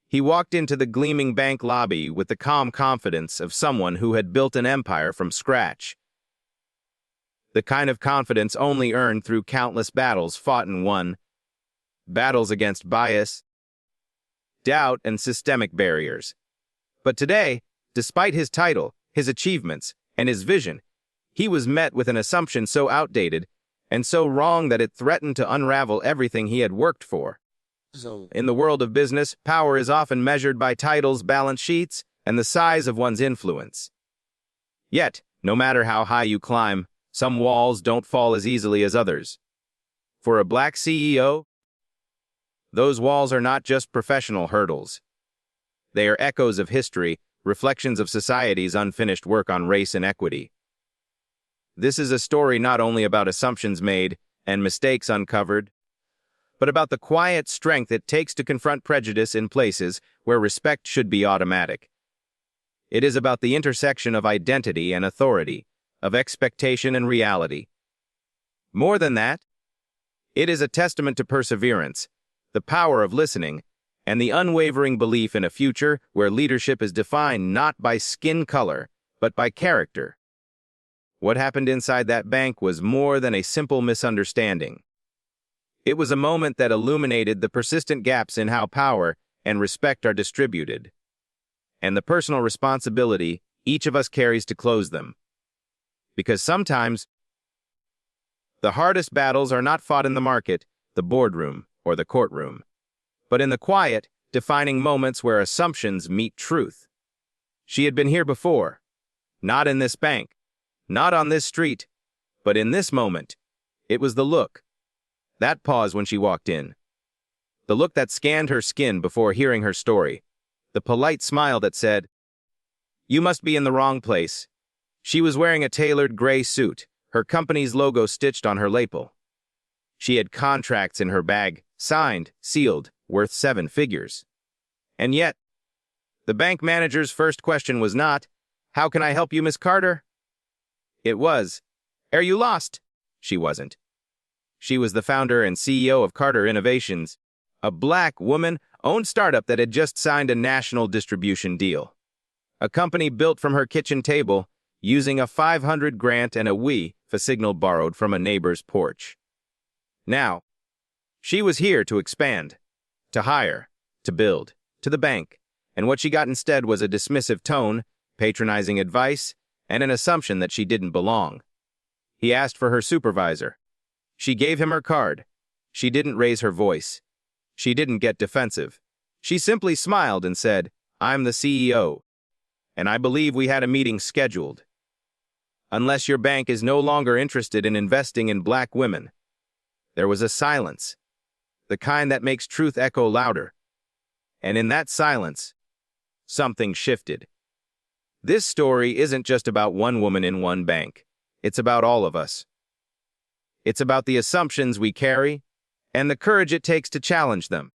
He walked into the gleaming bank lobby with the calm confidence of someone who had built an empire from scratch. The kind of confidence only earned through countless battles fought and won. Battles against bias, doubt, and systemic barriers. But today, despite his title, his achievements, and his vision, he was met with an assumption so outdated and so wrong that it threatened to unravel everything he had worked for. In the world of business, power is often measured by titles, balance sheets, and the size of one's influence. Yet, no matter how high you climb, some walls don't fall as easily as others. For a Black CEO, those walls are not just professional hurdles. They are echoes of history, reflections of society's unfinished work on race and equity. This is a story not only about assumptions made and mistakes uncovered, but about the quiet strength it takes to confront prejudice in places where respect should be automatic. It is about the intersection of identity and authority, of expectation and reality. More than that, it is a testament to perseverance, the power of listening, and the unwavering belief in a future where leadership is defined not by skin color, but by character. What happened inside that bank was more than a simple misunderstanding. It was a moment that illuminated the persistent gaps in how power and respect are distributed, and the personal responsibility each of us carries to close them. Because sometimes, the hardest battles are not fought in the market, the boardroom, or the courtroom, but in the quiet, defining moments where assumptions meet truth. She had been here before, not in this bank, not on this street, but in this moment. It was the look. That pause when she walked in. The look that scanned her skin before hearing her story. The polite smile that said, "You must be in the wrong place." She was wearing a tailored gray suit, her company's logo stitched on her lapel. She had contracts in her bag, signed, sealed, worth 7 figures. And yet, the bank manager's first question was not, "How can I help you, Miss Carter?" It was, "Are you lost?" She wasn't. She was the founder and CEO of Carter Innovations, a Black woman-owned startup that had just signed a national distribution deal. A company built from her kitchen table, using a $500 grant and a Wi-Fi signal borrowed from a neighbor's porch. Now, she was here to expand, to hire, to build, to the bank, and what she got instead was a dismissive tone, patronizing advice, and an assumption that she didn't belong. He asked for her supervisor. She gave him her card. She didn't raise her voice. She didn't get defensive. She simply smiled and said, "I'm the CEO, and I believe we had a meeting scheduled. Unless your bank is no longer interested in investing in Black women." There was a silence, the kind that makes truth echo louder. And in that silence, something shifted. This story isn't just about one woman in one bank. It's about all of us. It's about the assumptions we carry and the courage it takes to challenge them.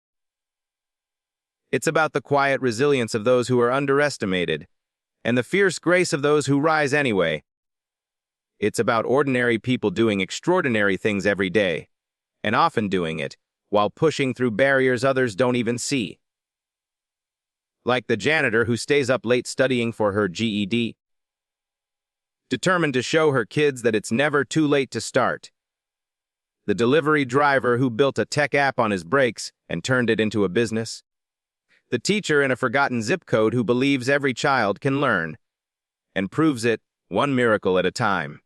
It's about the quiet resilience of those who are underestimated and the fierce grace of those who rise anyway. It's about ordinary people doing extraordinary things every day, and often doing it while pushing through barriers others don't even see. Like the janitor who stays up late studying for her GED, determined to show her kids that it's never too late to start. The delivery driver who built a tech app on his brakes and turned it into a business. The teacher in a forgotten zip code who believes every child can learn and proves it one miracle at a time.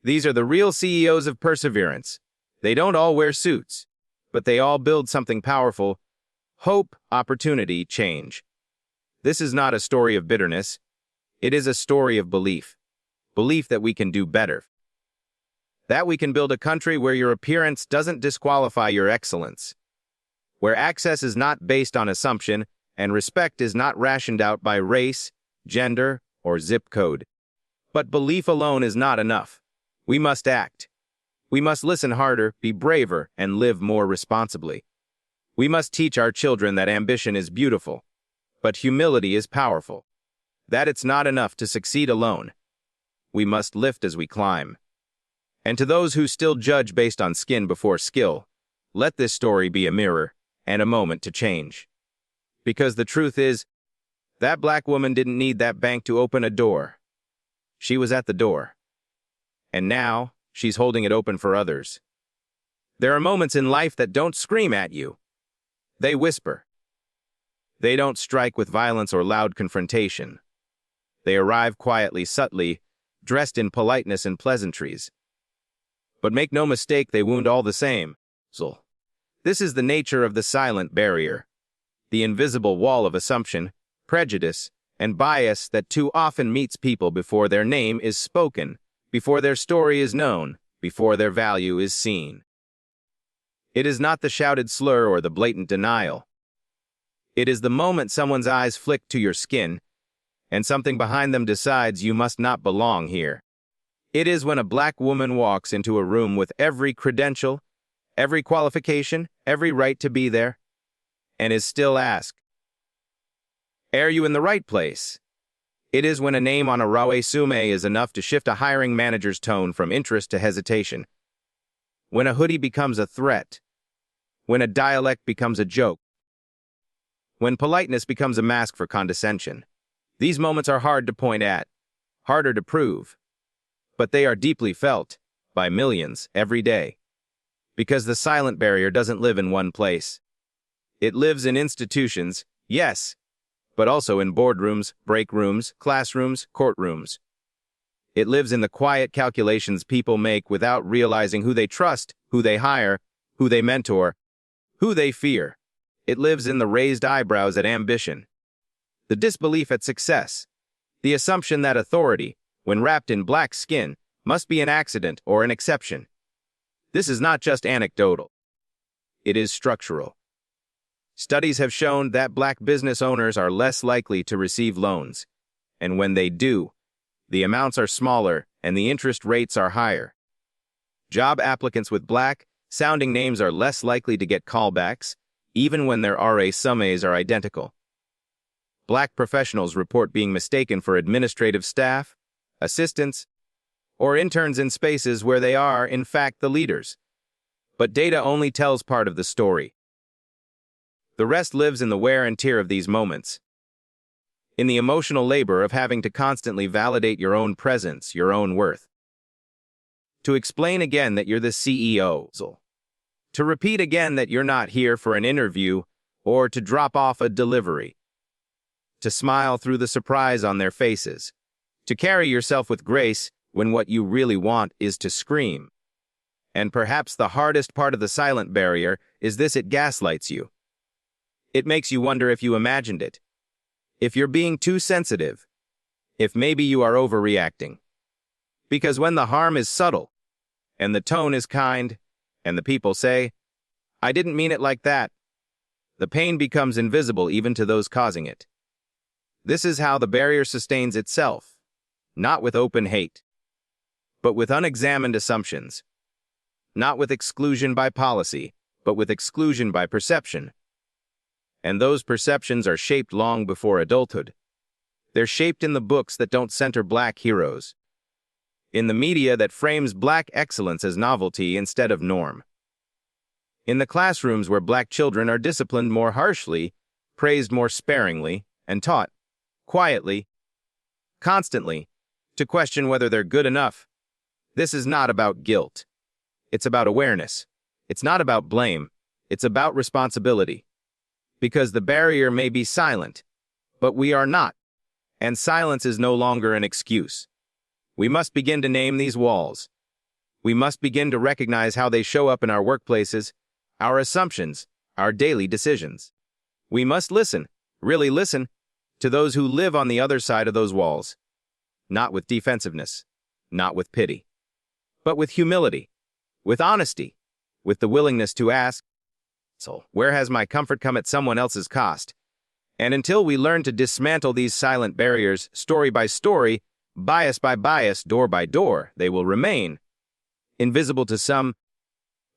These are the real CEOs of perseverance. They don't all wear suits, but they all build something powerful: hope, opportunity, change. This is not a story of bitterness. It is a story of belief. Belief that we can do better. That we can build a country where your appearance doesn't disqualify your excellence. Where access is not based on assumption and respect is not rationed out by race, gender, or zip code. But belief alone is not enough. We must act. We must listen harder, be braver, and live more responsibly. We must teach our children that ambition is beautiful, but humility is powerful. That it's not enough to succeed alone. We must lift as we climb. And to those who still judge based on skin before skill, let this story be a mirror and a moment to change. Because the truth is, that black woman didn't need that bank to open a door. She was at the door. And now, she's holding it open for others. There are moments in life that don't scream at you. They whisper. They don't strike with violence or loud confrontation. They arrive quietly, subtly, dressed in politeness and pleasantries. But make no mistake, they wound all the same. So, this is the nature of the silent barrier, the invisible wall of assumption, prejudice, and bias that too often meets people before their name is spoken, before their story is known, before their value is seen. It is not the shouted slur or the blatant denial. It is the moment someone's eyes flick to your skin, and something behind them decides you must not belong here. It is when a black woman walks into a room with every credential, every qualification, every right to be there, and is still asked, "Are you in the right place?" It is when a name on a resume is enough to shift a hiring manager's tone from interest to hesitation. When a hoodie becomes a threat. When a dialect becomes a joke. When politeness becomes a mask for condescension. These moments are hard to point at, harder to prove, but they are deeply felt by millions every day. Because the silent barrier doesn't live in one place. It lives in institutions, yes, but also in boardrooms, break rooms, classrooms, courtrooms. It lives in the quiet calculations people make without realizing who they trust, who they hire, who they mentor, who they fear. It lives in the raised eyebrows at ambition, the disbelief at success, the assumption that authority, when wrapped in black skin, must be an accident or an exception. This is not just anecdotal. It is structural. Studies have shown that black business owners are less likely to receive loans, and when they do, the amounts are smaller and the interest rates are higher. Job applicants with black-sounding names are less likely to get callbacks, even when their resumes are identical. Black professionals report being mistaken for administrative staff, assistants, or interns in spaces where they are, in fact, the leaders. But data only tells part of the story. The rest lives in the wear and tear of these moments. In the emotional labor of having to constantly validate your own presence, your own worth. To explain again that you're the CEO. To repeat again that you're not here for an interview or to drop off a delivery. To smile through the surprise on their faces. To carry yourself with grace when what you really want is to scream. And perhaps the hardest part of the silent barrier is this: it gaslights you. It makes you wonder if you imagined it. If you're being too sensitive. If maybe you are overreacting. Because when the harm is subtle, and the tone is kind, and the people say, "I didn't mean it like that," the pain becomes invisible even to those causing it. This is how the barrier sustains itself, not with open hate, but with unexamined assumptions. Not with exclusion by policy, but with exclusion by perception. And those perceptions are shaped long before adulthood. They're shaped in the books that don't center black heroes. In the media that frames black excellence as novelty instead of norm. In the classrooms where black children are disciplined more harshly, praised more sparingly, and taught, quietly, constantly, to question whether they're good enough. This is not about guilt. It's about awareness. It's not about blame. It's about responsibility. Because the barrier may be silent, but we are not. And silence is no longer an excuse. We must begin to name these walls. We must begin to recognize how they show up in our workplaces, our assumptions, our daily decisions. We must listen, really listen, to those who live on the other side of those walls. Not with defensiveness, not with pity, but with humility, with honesty, with the willingness to ask, "So, where has my comfort come at someone else's cost?" And until we learn to dismantle these silent barriers, story by story, bias by bias, door by door, they will remain, invisible to some,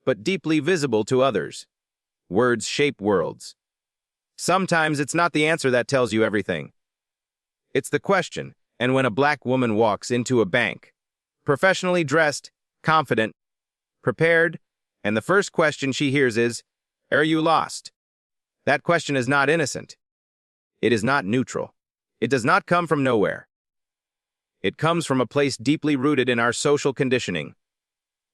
but deeply visible to others. Words shape worlds. Sometimes it's not the answer that tells you everything. It's the question. And when a black woman walks into a bank, professionally dressed, confident, prepared, and the first question she hears is, "Are you lost?" That question is not innocent. It is not neutral. It does not come from nowhere. It comes from a place deeply rooted in our social conditioning,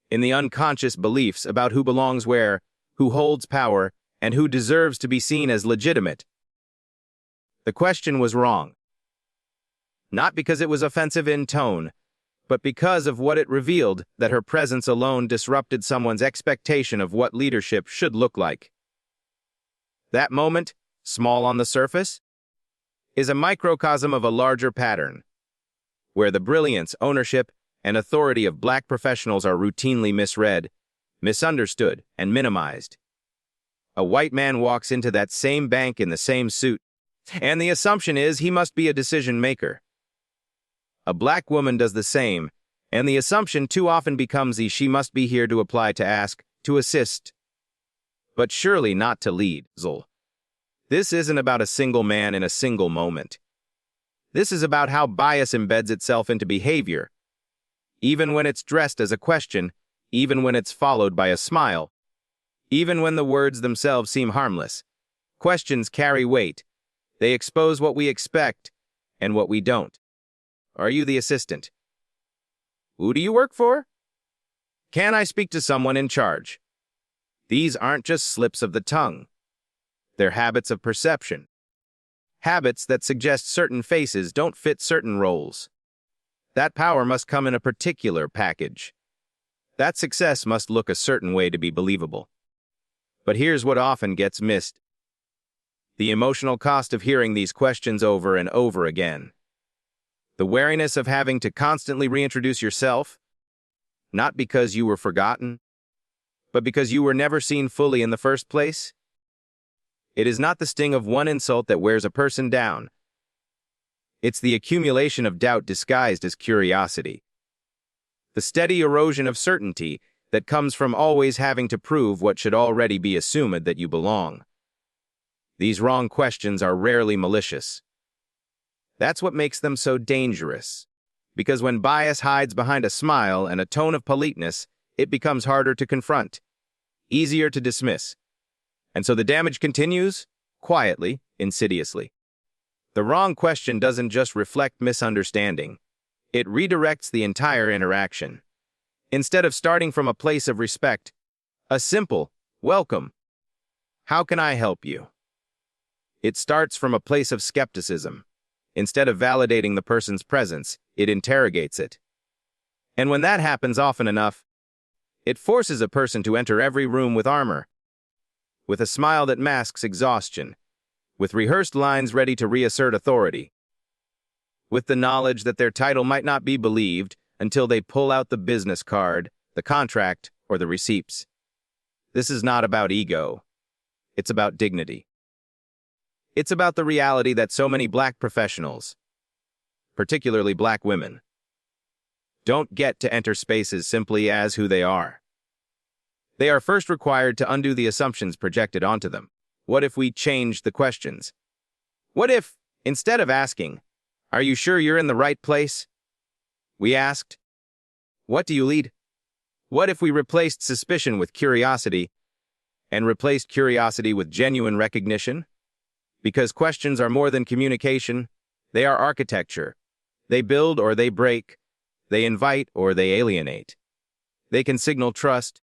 in the unconscious beliefs about who belongs where, who holds power, and who deserves to be seen as legitimate. The question was wrong. Not because it was offensive in tone, but because of what it revealed, that her presence alone disrupted someone's expectation of what leadership should look like. That moment, small on the surface, is a microcosm of a larger pattern, where the brilliance, ownership, and authority of Black professionals are routinely misread, misunderstood, and minimized. A white man walks into that same bank in the same suit, and the assumption is he must be a decision maker. A Black woman does the same, and the assumption too often becomes she must be here to apply, to ask, to assist, but surely not to lead. This isn't about a single man in a single moment. This is about how bias embeds itself into behavior, even when it's dressed as a question, even when it's followed by a smile, even when the words themselves seem harmless. Questions carry weight. They expose what we expect and what we don't. Are you the assistant? Who do you work for? Can I speak to someone in charge? These aren't just slips of the tongue. They're habits of perception. Habits that suggest certain faces don't fit certain roles. That power must come in a particular package. That success must look a certain way to be believable. But here's what often gets missed: the emotional cost of hearing these questions over and over again. The wariness of having to constantly reintroduce yourself, not because you were forgotten, but because you were never seen fully in the first place. It is not the sting of one insult that wears a person down. It's the accumulation of doubt disguised as curiosity. The steady erosion of certainty that comes from always having to prove what should already be assumed, that you belong. These wrong questions are rarely malicious. That's what makes them so dangerous. Because when bias hides behind a smile and a tone of politeness, it becomes harder to confront, easier to dismiss. And so the damage continues, quietly, insidiously. The wrong question doesn't just reflect misunderstanding. It redirects the entire interaction. Instead of starting from a place of respect, a simple, welcome, how can I help you? It starts from a place of skepticism. Instead of validating the person's presence, it interrogates it. And when that happens often enough, it forces a person to enter every room with armor, with a smile that masks exhaustion, with rehearsed lines ready to reassert authority, with the knowledge that their title might not be believed until they pull out the business card, the contract, or the receipts. This is not about ego. It's about dignity. It's about the reality that so many Black professionals, particularly Black women, don't get to enter spaces simply as who they are. They are first required to undo the assumptions projected onto them. What if we changed the questions? What if, instead of asking, "Are you sure you're in the right place?" we asked, "What do you lead?" What if we replaced suspicion with curiosity, and replaced curiosity with genuine recognition? Because questions are more than communication, they are architecture. They build or they break. They invite or they alienate. They can signal trust,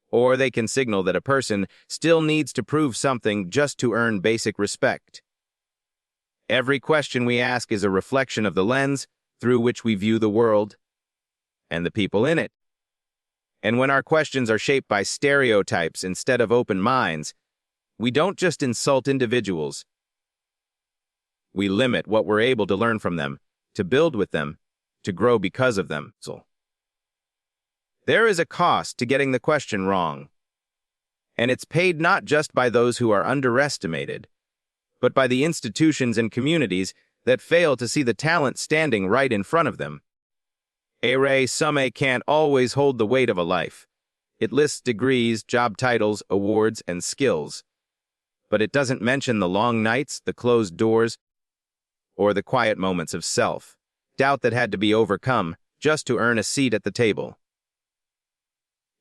or they can signal that a person still needs to prove something just to earn basic respect. Every question we ask is a reflection of the lens through which we view the world and the people in it. And when our questions are shaped by stereotypes instead of open minds, we don't just insult individuals. We limit what we're able to learn from them, to build with them, to grow because of them. There is a cost to getting the question wrong, and it's paid not just by those who are underestimated, but by the institutions and communities that fail to see the talent standing right in front of them. A resume can't always hold the weight of a life. It lists degrees, job titles, awards, and skills. But it doesn't mention the long nights, the closed doors, or the quiet moments of self-doubt that had to be overcome just to earn a seat at the table.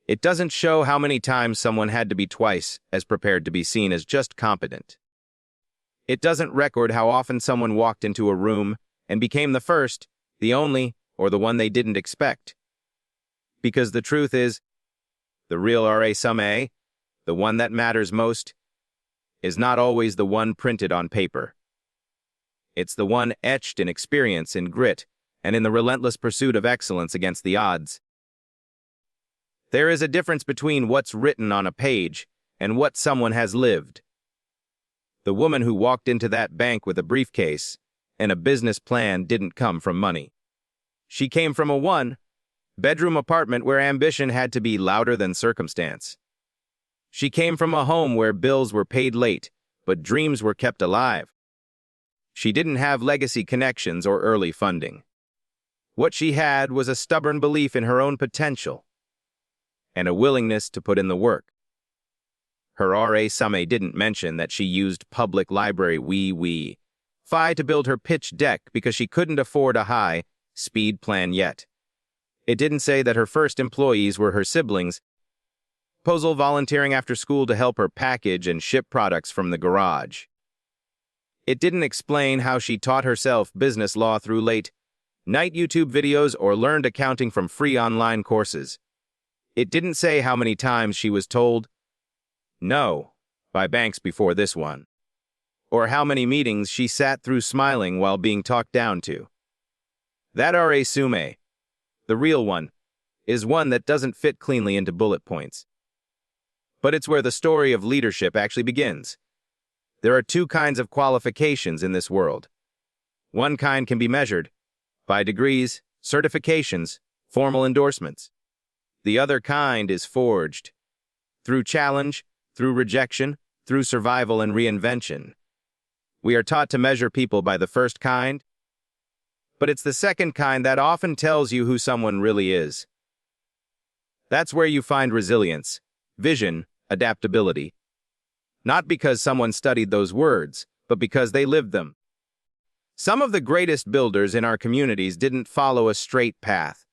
It doesn't show how many times someone had to be twice as prepared to be seen as just competent. It doesn't record how often someone walked into a room and became the first, the only, or the one they didn't expect. Because the truth is, the real RA, the one that matters most, is not always the one printed on paper. It's the one etched in experience, in grit, and in the relentless pursuit of excellence against the odds. There is a difference between what's written on a page and what someone has lived. The woman who walked into that bank with a briefcase and a business plan didn't come from money. She came from a one-bedroom apartment where ambition had to be louder than circumstance. She came from a home where bills were paid late, but dreams were kept alive. She didn't have legacy connections or early funding. What she had was a stubborn belief in her own potential and a willingness to put in the work. Her RA didn't mention that she used public library Wi-Fi to build her pitch deck because she couldn't afford a high-speed plan yet. It didn't say that her first employees were her siblings, volunteering after school to help her package and ship products from the garage. It didn't explain how she taught herself business law through late-night YouTube videos or learned accounting from free online courses. It didn't say how many times she was told no by banks before this one, or how many meetings she sat through smiling while being talked down to. That RA, the real one, is one that doesn't fit cleanly into bullet points. But it's where the story of leadership actually begins. There are two kinds of qualifications in this world. One kind can be measured by degrees, certifications, formal endorsements. The other kind is forged through challenge, through rejection, through survival and reinvention. We are taught to measure people by the first kind, but it's the second kind that often tells you who someone really is. That's where you find resilience, vision, adaptability. Not because someone studied those words, but because they lived them. Some of the greatest builders in our communities didn't follow a straight path.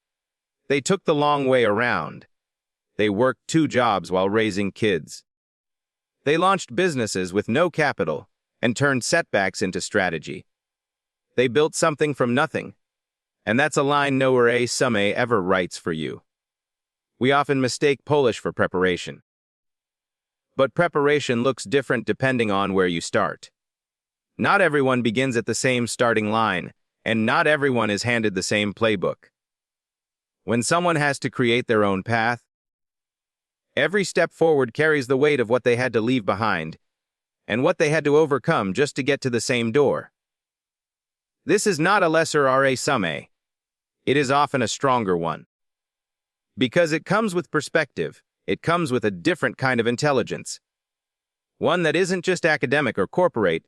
They took the long way around. They worked 2 jobs while raising kids. They launched businesses with no capital and turned setbacks into strategy. They built something from nothing, and that's a line no RA ever writes for you. We often mistake Polish for preparation. But preparation looks different depending on where you start. Not everyone begins at the same starting line, and not everyone is handed the same playbook. When someone has to create their own path, every step forward carries the weight of what they had to leave behind and what they had to overcome just to get to the same door. This is not a lesser RA. It is often a stronger one. Because it comes with perspective, it comes with a different kind of intelligence. One that isn't just academic or corporate,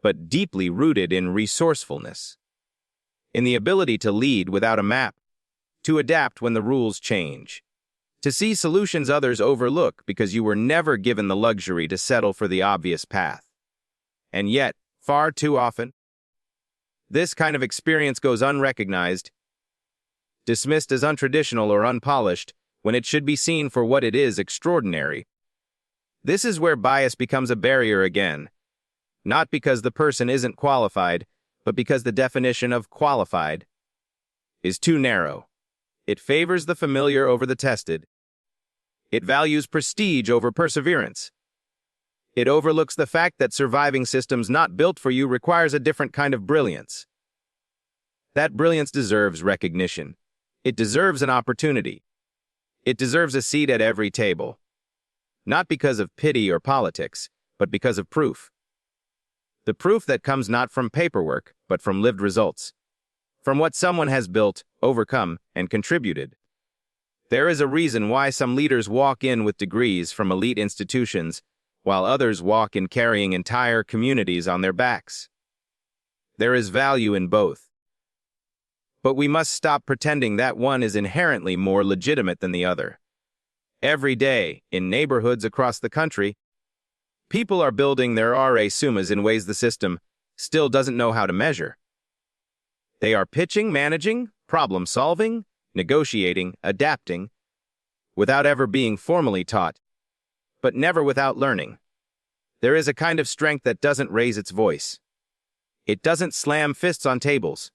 but deeply rooted in resourcefulness. In the ability to lead without a map, to adapt when the rules change, to see solutions others overlook because you were never given the luxury to settle for the obvious path. And yet, far too often, this kind of experience goes unrecognized, dismissed as untraditional or unpolished, when it should be seen for what it is: extraordinary. This is where bias becomes a barrier again, not because the person isn't qualified, but because the definition of qualified is too narrow. It favors the familiar over the tested. It values prestige over perseverance. It overlooks the fact that surviving systems not built for you requires a different kind of brilliance. That brilliance deserves recognition. It deserves an opportunity. It deserves a seat at every table. Not because of pity or politics, but because of proof. The proof that comes not from paperwork, but from lived results. From what someone has built, overcome, and contributed. There is a reason why some leaders walk in with degrees from elite institutions, while others walk in carrying entire communities on their backs. There is value in both. But we must stop pretending that one is inherently more legitimate than the other. Every day, in neighborhoods across the country, people are building their RA in ways the system still doesn't know how to measure. They are pitching, managing, problem-solving, negotiating, adapting, without ever being formally taught, but never without learning. There is a kind of strength that doesn't raise its voice. It doesn't slam fists on tables.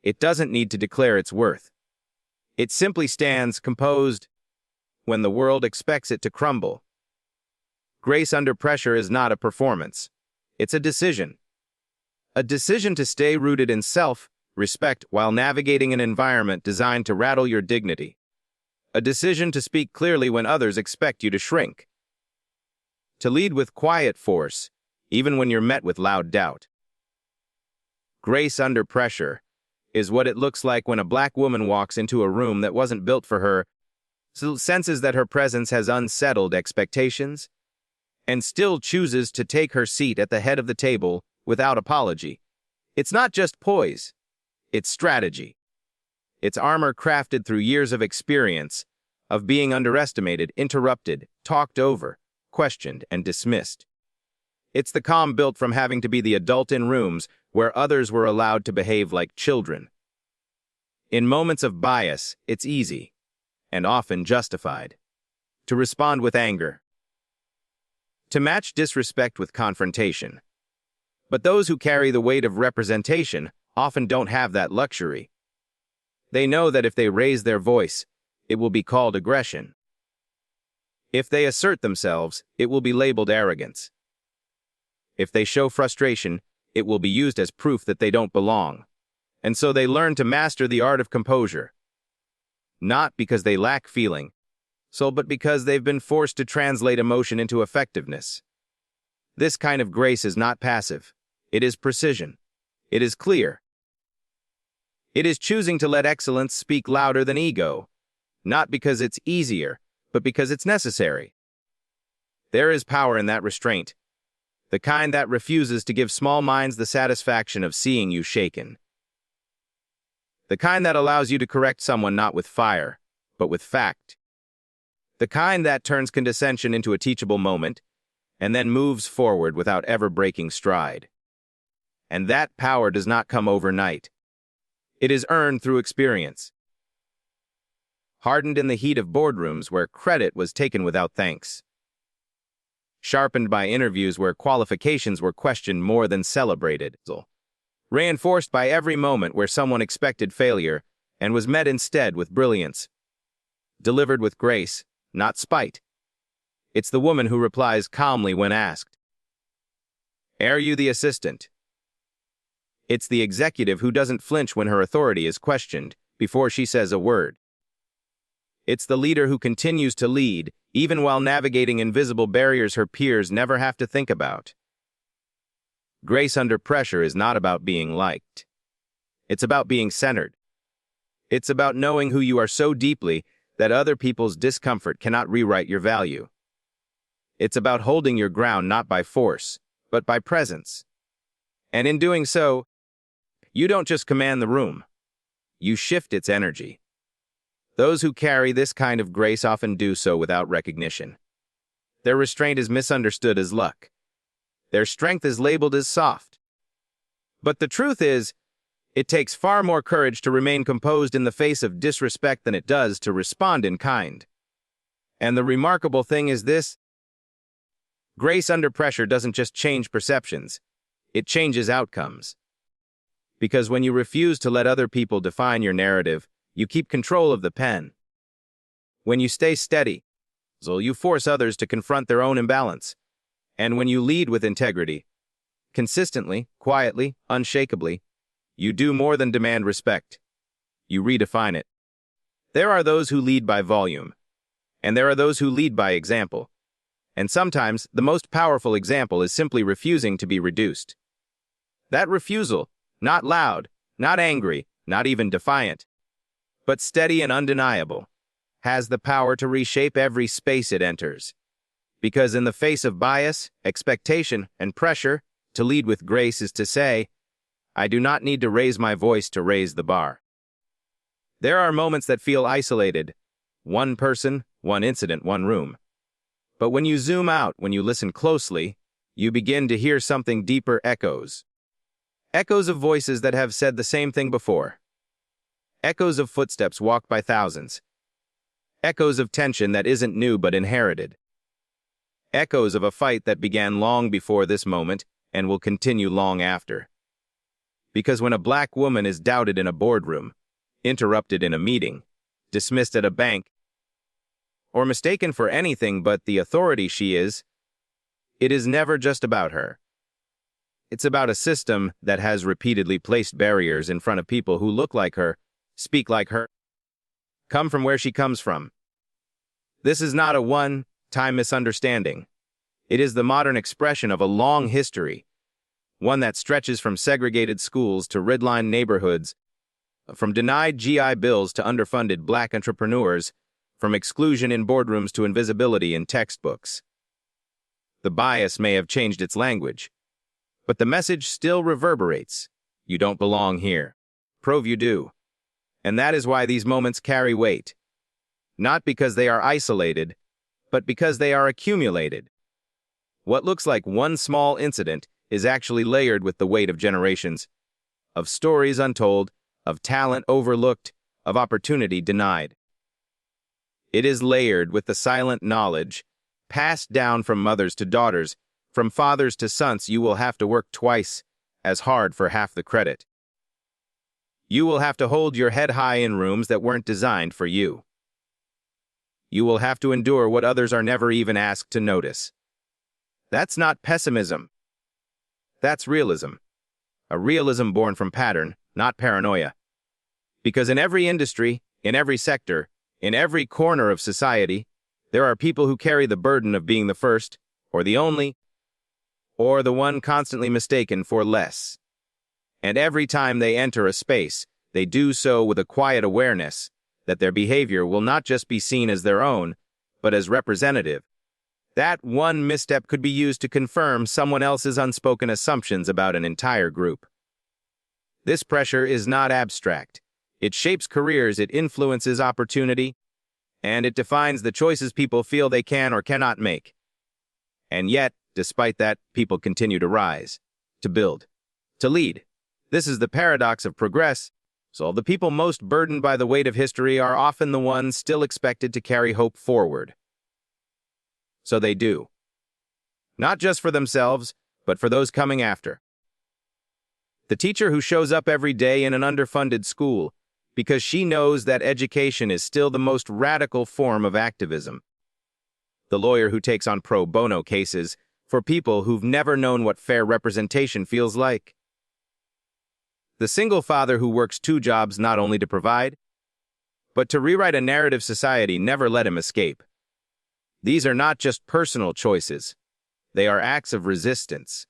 It doesn't need to declare its worth. It simply stands composed when the world expects it to crumble. Grace under pressure is not a performance. It's a decision. A decision to stay rooted in self-respect while navigating an environment designed to rattle your dignity. A decision to speak clearly when others expect you to shrink. To lead with quiet force, even when you're met with loud doubt. Grace under pressure is what it looks like when a black woman walks into a room that wasn't built for her, senses that her presence has unsettled expectations, and still chooses to take her seat at the head of the table without apology. It's not just poise, it's strategy. It's armor crafted through years of experience, of being underestimated, interrupted, talked over, questioned, and dismissed. It's the calm built from having to be the adult in rooms where others were allowed to behave like children. In moments of bias, it's easy, and often justified, to respond with anger, to match disrespect with confrontation. But those who carry the weight of representation often don't have that luxury. They know that if they raise their voice, it will be called aggression. If they assert themselves, it will be labeled arrogance. If they show frustration, it will be used as proof that they don't belong. And so they learn to master the art of composure. Not because they lack feeling, but because they've been forced to translate emotion into effectiveness. This kind of grace is not passive. It is precision. It is clear. It is choosing to let excellence speak louder than ego, not because it's easier, but because it's necessary. There is power in that restraint, the kind that refuses to give small minds the satisfaction of seeing you shaken. The kind that allows you to correct someone not with fire, but with fact. The kind that turns condescension into a teachable moment, and then moves forward without ever breaking stride. And that power does not come overnight. It is earned through experience. Hardened in the heat of boardrooms where credit was taken without thanks. Sharpened by interviews where qualifications were questioned more than celebrated. Reinforced by every moment where someone expected failure and was met instead with brilliance. Delivered with grace, not spite. It's the woman who replies calmly when asked, "Are you the assistant?" It's the executive who doesn't flinch when her authority is questioned before she says a word. It's the leader who continues to lead, even while navigating invisible barriers her peers never have to think about. Grace under pressure is not about being liked. It's about being centered. It's about knowing who you are so deeply that other people's discomfort cannot rewrite your value. It's about holding your ground not by force, but by presence. And in doing so, you don't just command the room. You shift its energy. Those who carry this kind of grace often do so without recognition. Their restraint is misunderstood as luck. Their strength is labeled as soft. But the truth is, it takes far more courage to remain composed in the face of disrespect than it does to respond in kind. And the remarkable thing is this: grace under pressure doesn't just change perceptions, it changes outcomes. Because when you refuse to let other people define your narrative, you keep control of the pen. When you stay steady, you force others to confront their own imbalance. And when you lead with integrity, consistently, quietly, unshakably, you do more than demand respect. You redefine it. There are those who lead by volume, and there are those who lead by example. And sometimes, the most powerful example is simply refusing to be reduced. That refusal, not loud, not angry, not even defiant, but steady and undeniable, has the power to reshape every space it enters. Because in the face of bias, expectation, and pressure, to lead with grace is to say, I do not need to raise my voice to raise the bar. There are moments that feel isolated. One person, one incident, one room. But when you zoom out, when you listen closely, you begin to hear something deeper: echoes. Echoes of voices that have said the same thing before. Echoes of footsteps walked by thousands. Echoes of tension that isn't new but inherited. echoes of a fight that began long before this moment and will continue long after. Because when a black woman is doubted in a boardroom, interrupted in a meeting, dismissed at a bank, or mistaken for anything but the authority she is, it is never just about her. It's about a system that has repeatedly placed barriers in front of people who look like her, speak like her, come from where she comes from. This is not a one-time misunderstanding. It is the modern expression of a long history, one that stretches from segregated schools to red-line neighborhoods, from denied GI Bills to underfunded black entrepreneurs, from exclusion in boardrooms to invisibility in textbooks. The bias may have changed its language, but the message still reverberates. You don't belong here. Prove you do. And that is why these moments carry weight. Not because they are isolated, but because they are accumulated. What looks like one small incident is actually layered with the weight of generations, of stories untold, of talent overlooked, of opportunity denied. It is layered with the silent knowledge, passed down from mothers to daughters, from fathers to sons. You will have to work twice as hard for half the credit. You will have to hold your head high in rooms that weren't designed for you. You will have to endure what others are never even asked to notice. That's not pessimism. That's realism. A realism born from pattern, not paranoia. Because in every industry, in every sector, in every corner of society, there are people who carry the burden of being the first, or the only, or the one constantly mistaken for less. And every time they enter a space, they do so with a quiet awareness that their behavior will not just be seen as their own, but as representative. That one misstep could be used to confirm someone else's unspoken assumptions about an entire group. This pressure is not abstract. It shapes careers, it influences opportunity, and it defines the choices people feel they can or cannot make. And yet, despite that, people continue to rise, to build, to lead. This is the paradox of progress. So the people most burdened by the weight of history are often the ones still expected to carry hope forward. So they do. Not just for themselves, but for those coming after. The teacher who shows up every day in an underfunded school because she knows that education is still the most radical form of activism. The lawyer who takes on pro bono cases for people who've never known what fair representation feels like. The single father who works 2 jobs not only to provide, but to rewrite a narrative society never let him escape. These are not just personal choices. They are acts of resistance.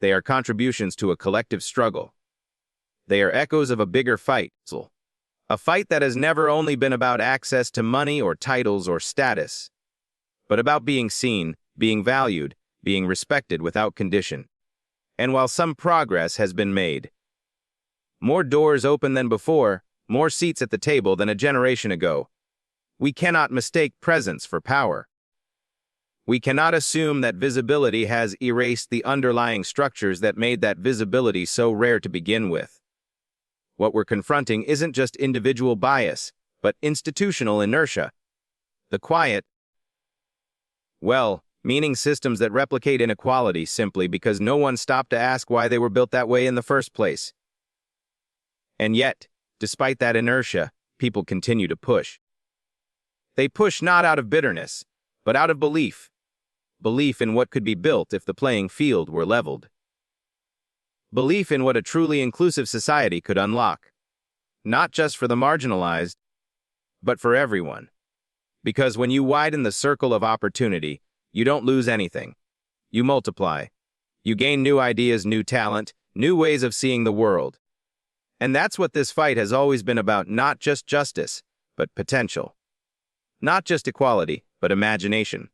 They are contributions to a collective struggle. They are echoes of a bigger fight. A fight that has never only been about access to money or titles or status, but about being seen, being valued, being respected without condition. And while some progress has been made, more doors open than before, more seats at the table than a generation ago, we cannot mistake presence for power. We cannot assume that visibility has erased the underlying structures that made that visibility so rare to begin with. What we're confronting isn't just individual bias, but institutional inertia. The quiet, meaning systems that replicate inequality simply because no one stopped to ask why they were built that way in the first place. And yet, despite that inertia, people continue to push. They push not out of bitterness, but out of belief. Belief in what could be built if the playing field were leveled. Belief in what a truly inclusive society could unlock. Not just for the marginalized, but for everyone. Because when you widen the circle of opportunity, you don't lose anything. You multiply. You gain new ideas, new talent, new ways of seeing the world. And that's what this fight has always been about, not just justice, but potential. Not just equality, but imagination.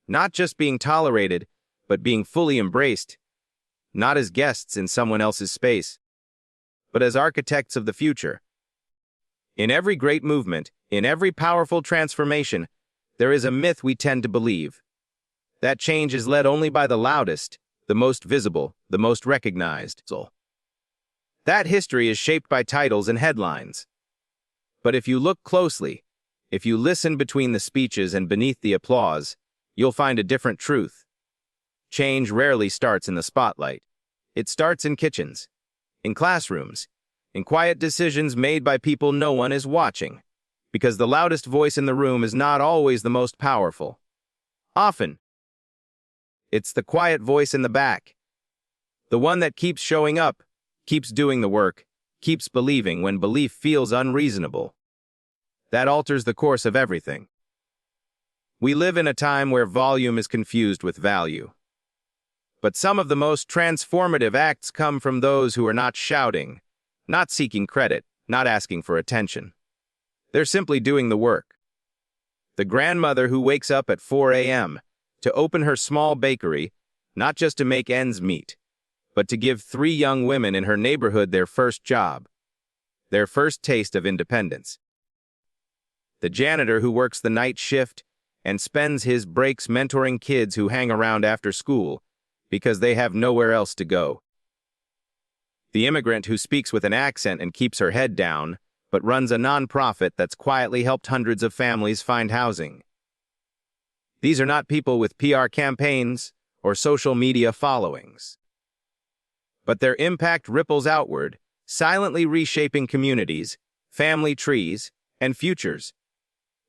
Not just being tolerated, but being fully embraced. Not as guests in someone else's space, but as architects of the future. In every great movement, in every powerful transformation, there is a myth we tend to believe. That change is led only by the loudest, the most visible, the most recognized. That history is shaped by titles and headlines. But if you look closely, if you listen between the speeches and beneath the applause, you'll find a different truth. Change rarely starts in the spotlight. It starts in kitchens, in classrooms, in quiet decisions made by people no one is watching, because the loudest voice in the room is not always the most powerful. Often, it's the quiet voice in the back, the one that keeps showing up, keeps doing the work, keeps believing when belief feels unreasonable. That alters the course of everything. We live in a time where volume is confused with value. But some of the most transformative acts come from those who are not shouting, not seeking credit, not asking for attention. They're simply doing the work. The grandmother who wakes up at 4 a.m. to open her small bakery, not just to make ends meet, but to give 3 young women in her neighborhood their first job, their first taste of independence. The janitor who works the night shift and spends his breaks mentoring kids who hang around after school because they have nowhere else to go. The immigrant who speaks with an accent and keeps her head down, but runs a nonprofit that's quietly helped hundreds of families find housing. These are not people with PR campaigns or social media followings. But their impact ripples outward, silently reshaping communities, family trees, and futures.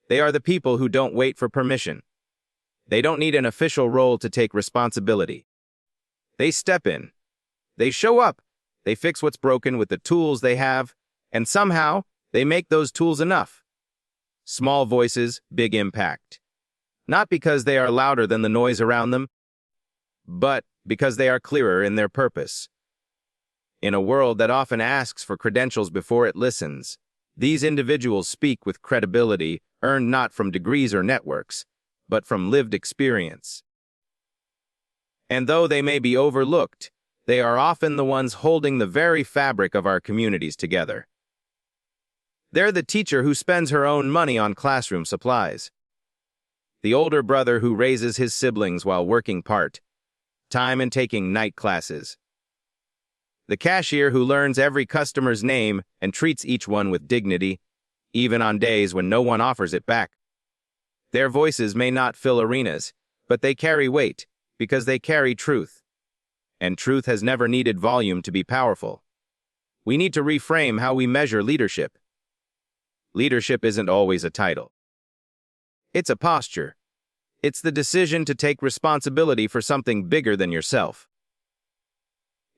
They are the people who don't wait for permission. They don't need an official role to take responsibility. They step in. They show up. They fix what's broken with the tools they have, and somehow they make those tools enough. Small voices, big impact. Not because they are louder than the noise around them, but because they are clearer in their purpose. In a world that often asks for credentials before it listens, these individuals speak with credibility earned not from degrees or networks, but from lived experience. And though they may be overlooked, they are often the ones holding the very fabric of our communities together. They're the teacher who spends her own money on classroom supplies, the older brother who raises his siblings while working part-time and taking night classes, the cashier who learns every customer's name and treats each one with dignity, even on days when no one offers it back. Their voices may not fill arenas, but they carry weight because they carry truth. And truth has never needed volume to be powerful. We need to reframe how we measure leadership. Leadership isn't always a title. It's a posture. It's the decision to take responsibility for something bigger than yourself.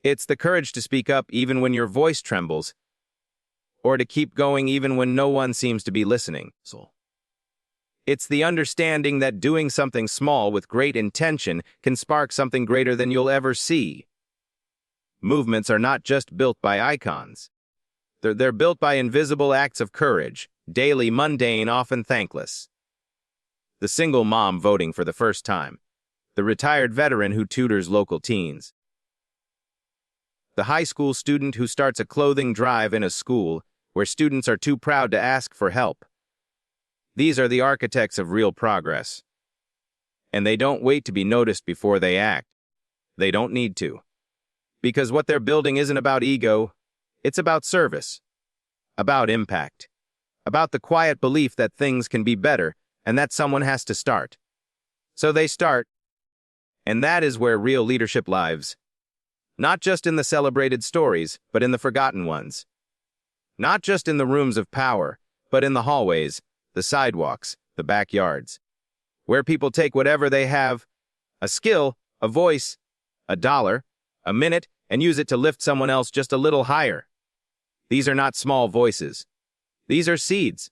It's the courage to speak up even when your voice trembles, or to keep going even when no one seems to be listening. It's the understanding that doing something small with great intention can spark something greater than you'll ever see. Movements are not just built by icons. They're built by invisible acts of courage, daily, mundane, often thankless. The single mom voting for the first time. The retired veteran who tutors local teens. The high school student who starts a clothing drive in a school where students are too proud to ask for help. These are the architects of real progress. And they don't wait to be noticed before they act. They don't need to. Because what they're building isn't about ego, it's about service, about impact, about the quiet belief that things can be better and that someone has to start. So they start, and that is where real leadership lives. Not just in the celebrated stories, but in the forgotten ones. Not just in the rooms of power, but in the hallways, the sidewalks, the backyards, where people take whatever they have, a skill, a voice, a dollar, a minute, and use it to lift someone else just a little higher. These are not small voices. These are seeds.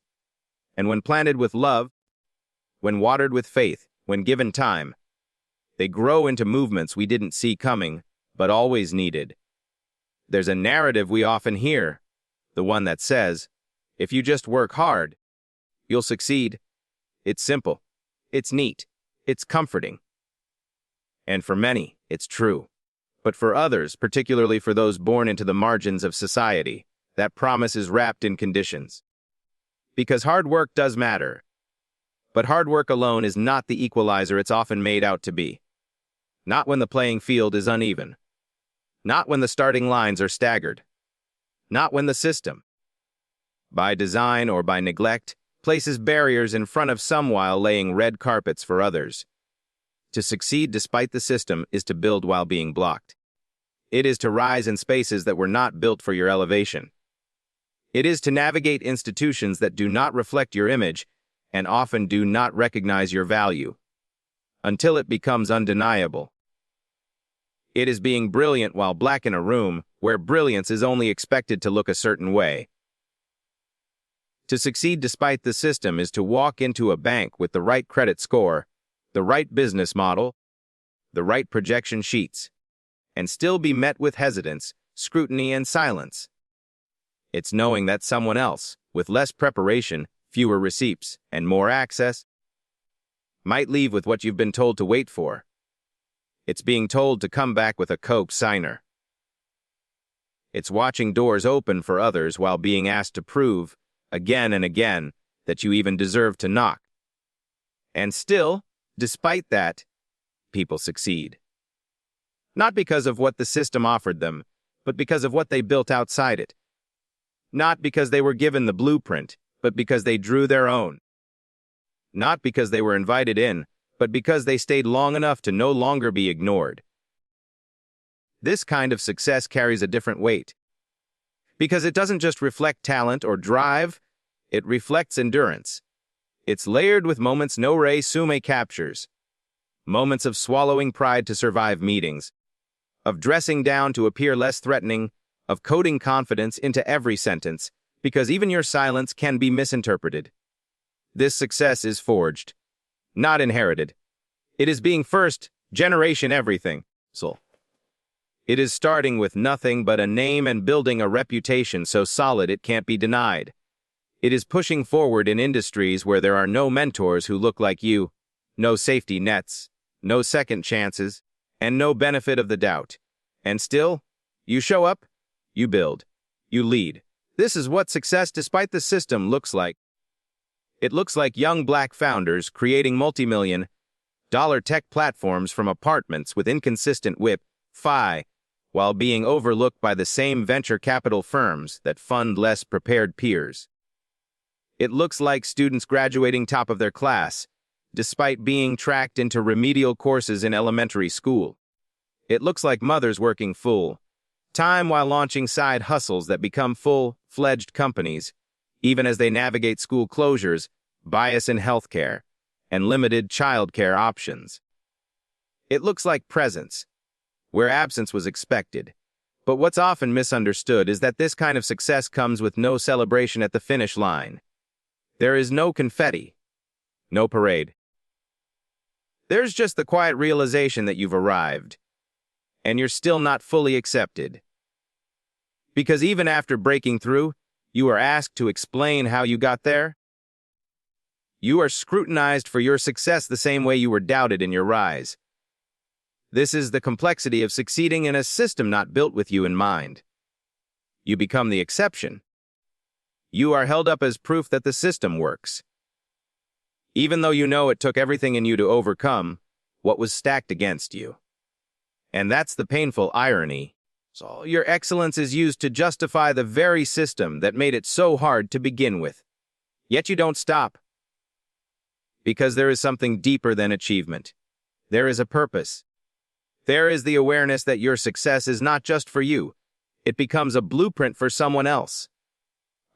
And when planted with love, when watered with faith, when given time, they grow into movements we didn't see coming, but always needed. There's a narrative we often hear, the one that says, if you just work hard, you'll succeed. It's simple. It's neat. It's comforting. And for many, it's true. But for others, particularly for those born into the margins of society, that promise is wrapped in conditions. Because hard work does matter. But hard work alone is not the equalizer it's often made out to be. Not when the playing field is uneven. Not when the starting lines are staggered. Not when the system, by design or by neglect, places barriers in front of some while laying red carpets for others. To succeed despite the system is to build while being blocked. It is to rise in spaces that were not built for your elevation. It is to navigate institutions that do not reflect your image and often do not recognize your value, until it becomes undeniable. It is being brilliant while black in a room where brilliance is only expected to look a certain way. To succeed despite the system is to walk into a bank with the right credit score, the right business model, the right projection sheets, and still be met with hesitance, scrutiny, and silence. It's knowing that someone else, with less preparation, fewer receipts, and more access, might leave with what you've been told to wait for. It's being told to come back with a co-signer. It's watching doors open for others while being asked to prove, again and again, that you even deserve to knock. And still, despite that, people succeed. Not because of what the system offered them, but because of what they built outside it. Not because they were given the blueprint, but because they drew their own. Not because they were invited in, but because they stayed long enough to no longer be ignored. This kind of success carries a different weight. Because it doesn't just reflect talent or drive, it reflects endurance. It's layered with moments no resume captures. Moments of swallowing pride to survive meetings, of dressing down to appear less threatening, of coding confidence into every sentence, because even your silence can be misinterpreted. This success is forged, not inherited. It is being first generation everything. It is starting with nothing but a name and building a reputation so solid it can't be denied. It is pushing forward in industries where there are no mentors who look like you, no safety nets, no second chances, and no benefit of the doubt. And still, you show up, you build, you lead. This is what success despite the system looks like. It looks like young black founders creating multi-million-dollar tech platforms from apartments with inconsistent Wi-Fi, while being overlooked by the same venture capital firms that fund less prepared peers. It looks like students graduating top of their class, despite being tracked into remedial courses in elementary school. It looks like mothers working full-time while launching side hustles that become full-fledged companies, even as they navigate school closures, bias in healthcare, and limited childcare options. It looks like presence, where absence was expected. But what's often misunderstood is that this kind of success comes with no celebration at the finish line. There is no confetti, no parade. There's just the quiet realization that you've arrived, and you're still not fully accepted. Because even after breaking through, you are asked to explain how you got there. You are scrutinized for your success the same way you were doubted in your rise. This is the complexity of succeeding in a system not built with you in mind. You become the exception. You are held up as proof that the system works. Even though you know it took everything in you to overcome what was stacked against you. And that's the painful irony. So your excellence is used to justify the very system that made it so hard to begin with. Yet you don't stop. Because there is something deeper than achievement. There is a purpose. There is the awareness that your success is not just for you. It becomes a blueprint for someone else.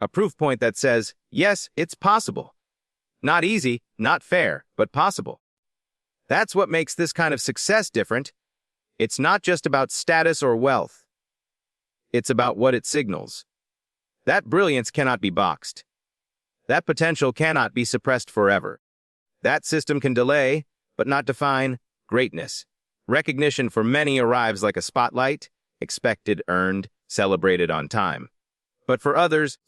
A proof point that says, yes, it's possible. Not easy, not fair, but possible. That's what makes this kind of success different. It's not just about status or wealth. It's about what it signals. That brilliance cannot be boxed. That potential cannot be suppressed forever. That system can delay, but not define, greatness. Recognition for many arrives like a spotlight, expected, earned, celebrated on time. But for others,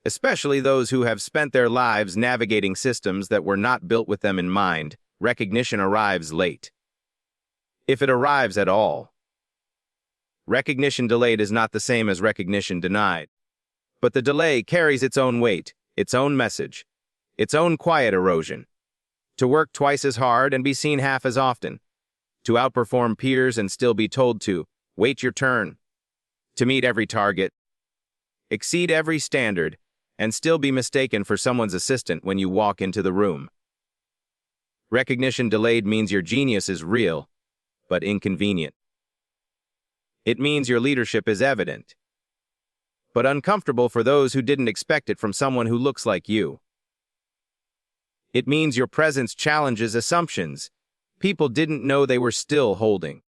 especially those who have spent their lives navigating systems that were not built with them in mind, recognition arrives late. If it arrives at all. Recognition delayed is not the same as recognition denied. But the delay carries its own weight, its own message, its own quiet erosion. To work twice as hard and be seen half as often. To outperform peers and still be told to wait your turn. To meet every target. Exceed every standard, and still be mistaken for someone's assistant when you walk into the room. Recognition delayed means your genius is real, but inconvenient. It means your leadership is evident, but uncomfortable for those who didn't expect it from someone who looks like you. It means your presence challenges assumptions people didn't know they were still holding.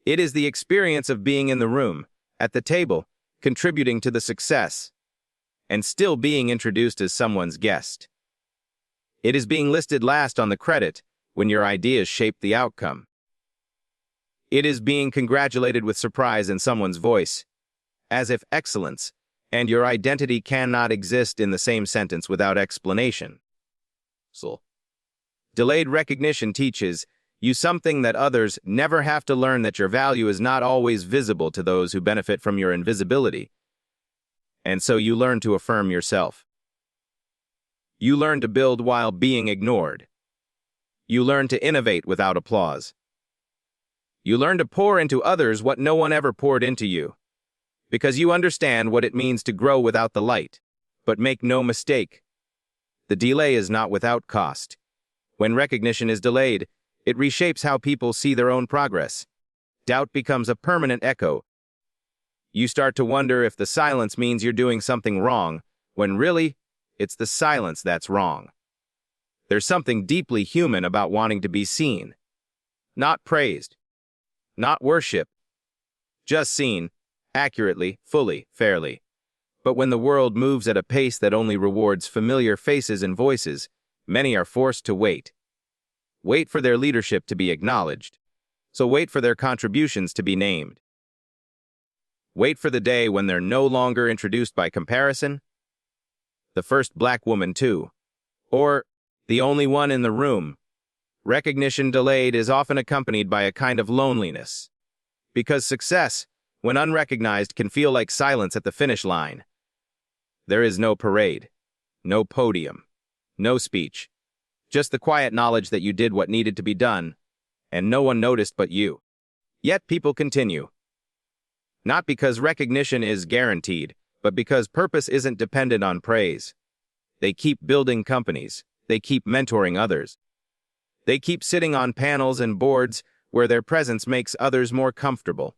It is the experience of being in the room, at the table, contributing to the success, and still being introduced as someone's guest. It is being listed last on the credit when your ideas shape the outcome. It is being congratulated with surprise in someone's voice, as if excellence and your identity cannot exist in the same sentence without explanation. So, delayed recognition teaches you something that others never have to learn, that your value is not always visible to those who benefit from your invisibility. And so you learn to affirm yourself. You learn to build while being ignored. You learn to innovate without applause. You learn to pour into others what no one ever poured into you, because you understand what it means to grow without the light. But make no mistake, the delay is not without cost. When recognition is delayed, it reshapes how people see their own progress. Doubt becomes a permanent echo. You start to wonder if the silence means you're doing something wrong, when really, it's the silence that's wrong. There's something deeply human about wanting to be seen, not praised, not worshipped, just seen, accurately, fully, fairly. But when the world moves at a pace that only rewards familiar faces and voices, many are forced to wait. Wait for their leadership to be acknowledged. So wait for their contributions to be named. Wait for the day when they're no longer introduced by comparison. The first black woman too, or the only one in the room. Recognition delayed is often accompanied by a kind of loneliness, because success, when unrecognized, can feel like silence at the finish line. There is no parade, no podium, no speech, just the quiet knowledge that you did what needed to be done, and no one noticed but you. Yet people continue. Not because recognition is guaranteed, but because purpose isn't dependent on praise. They keep building companies. They keep mentoring others. They keep sitting on panels and boards where their presence makes others more comfortable,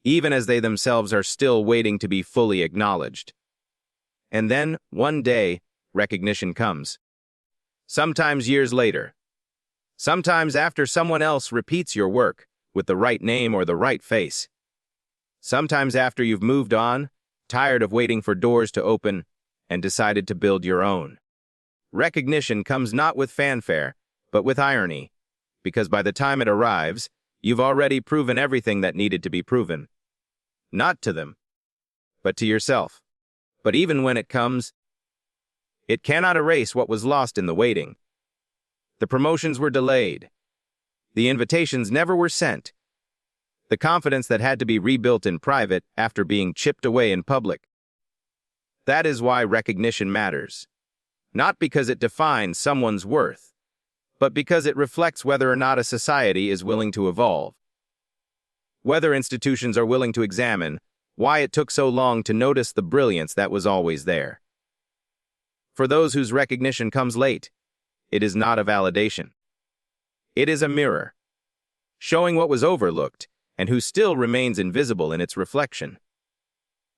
even as they themselves are still waiting to be fully acknowledged. And then, one day, recognition comes. Sometimes years later. Sometimes after someone else repeats your work with the right name or the right face. Sometimes after you've moved on, tired of waiting for doors to open, and decided to build your own. Recognition comes not with fanfare, but with irony, because by the time it arrives, you've already proven everything that needed to be proven. Not to them, but to yourself. But even when it comes, it cannot erase what was lost in the waiting. The promotions were delayed. The invitations never were sent. The confidence that had to be rebuilt in private after being chipped away in public. That is why recognition matters. Not because it defines someone's worth, but because it reflects whether or not a society is willing to evolve. Whether institutions are willing to examine why it took so long to notice the brilliance that was always there. For those whose recognition comes late, it is not a validation. It is a mirror, showing what was overlooked and who still remains invisible in its reflection.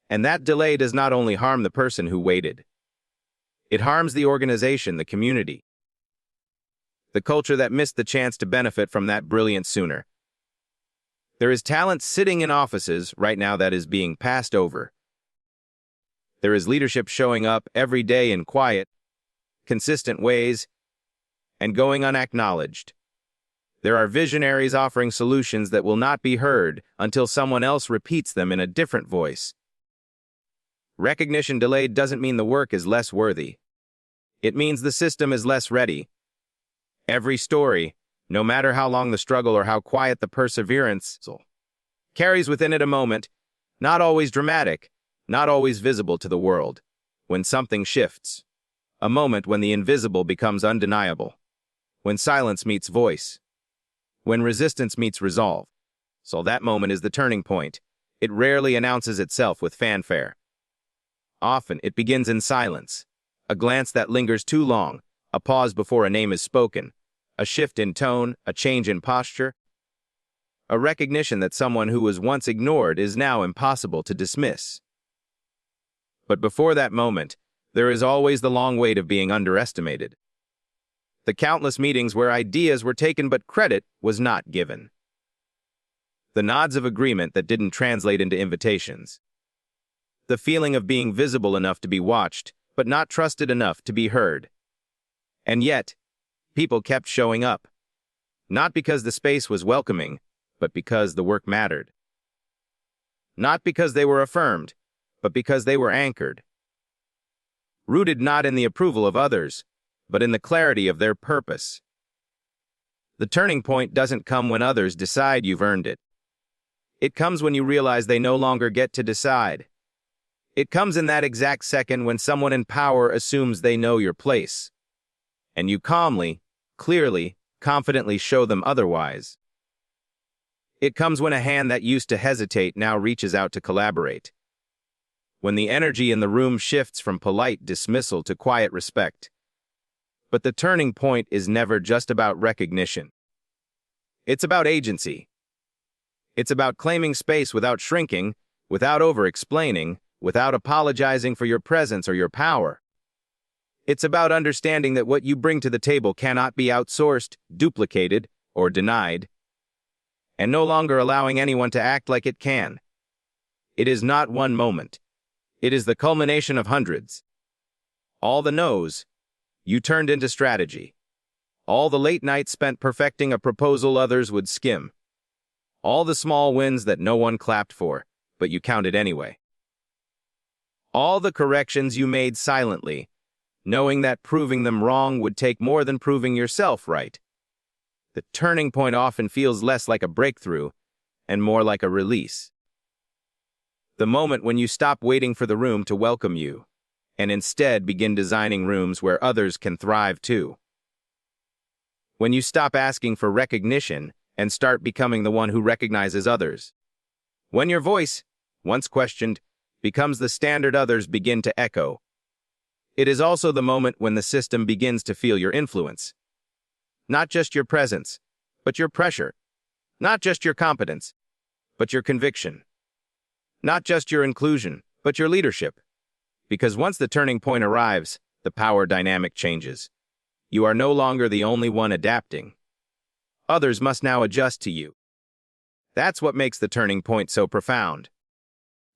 And that delay does not only harm the person who waited. It harms the organization, the community, the culture that missed the chance to benefit from that brilliance sooner. There is talent sitting in offices right now that is being passed over. There is leadership showing up every day in quiet, consistent ways and going unacknowledged. There are visionaries offering solutions that will not be heard until someone else repeats them in a different voice. Recognition delayed doesn't mean the work is less worthy. It means the system is less ready. Every story, no matter how long the struggle or how quiet the perseverance, carries within it a moment, not always dramatic, not always visible to the world, when something shifts. A moment when the invisible becomes undeniable, when silence meets voice, when resistance meets resolve. So that moment is the turning point. It rarely announces itself with fanfare. Often it begins in silence, a glance that lingers too long, a pause before a name is spoken, a shift in tone, a change in posture, a recognition that someone who was once ignored is now impossible to dismiss. But before that moment, there is always the long wait of being underestimated. The countless meetings where ideas were taken but credit was not given. The nods of agreement that didn't translate into invitations. The feeling of being visible enough to be watched, but not trusted enough to be heard. And yet, people kept showing up. Not because the space was welcoming, but because the work mattered. Not because they were affirmed, but because they were anchored. Rooted not in the approval of others, but in the clarity of their purpose. The turning point doesn't come when others decide you've earned it. It comes when you realize they no longer get to decide. It comes in that exact second when someone in power assumes they know your place. And you calmly, clearly, confidently show them otherwise. It comes when a hand that used to hesitate now reaches out to collaborate. When the energy in the room shifts from polite dismissal to quiet respect. But the turning point is never just about recognition. It's about agency. It's about claiming space without shrinking, without over-explaining, without apologizing for your presence or your power. It's about understanding that what you bring to the table cannot be outsourced, duplicated, or denied, and no longer allowing anyone to act like it can. It is not one moment. It is the culmination of hundreds. All the no's you turned into strategy. All the late nights spent perfecting a proposal others would skim. All the small wins that no one clapped for, but you counted anyway. All the corrections you made silently, knowing that proving them wrong would take more than proving yourself right. The turning point often feels less like a breakthrough and more like a release. The moment when you stop waiting for the room to welcome you and instead begin designing rooms where others can thrive too. When you stop asking for recognition and start becoming the one who recognizes others. When your voice, once questioned, becomes the standard others begin to echo. It is also the moment when the system begins to feel your influence. Not just your presence, but your pressure. Not just your competence, but your conviction. Not just your inclusion, but your leadership. Because once the turning point arrives, the power dynamic changes. You are no longer the only one adapting. Others must now adjust to you. That's what makes the turning point so profound.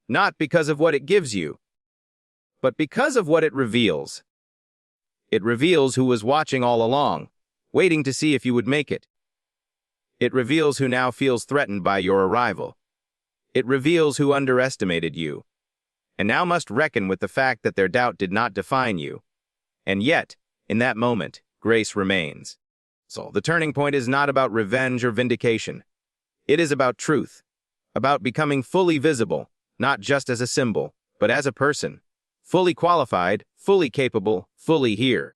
Not because of what it gives you, but because of what it reveals. It reveals who was watching all along, waiting to see if you would make it. It reveals who now feels threatened by your arrival. It reveals who underestimated you, and now must reckon with the fact that their doubt did not define you. And yet, in that moment, grace remains. So the turning point is not about revenge or vindication. It is about truth, about becoming fully visible, not just as a symbol, but as a person, fully qualified, fully capable, fully here.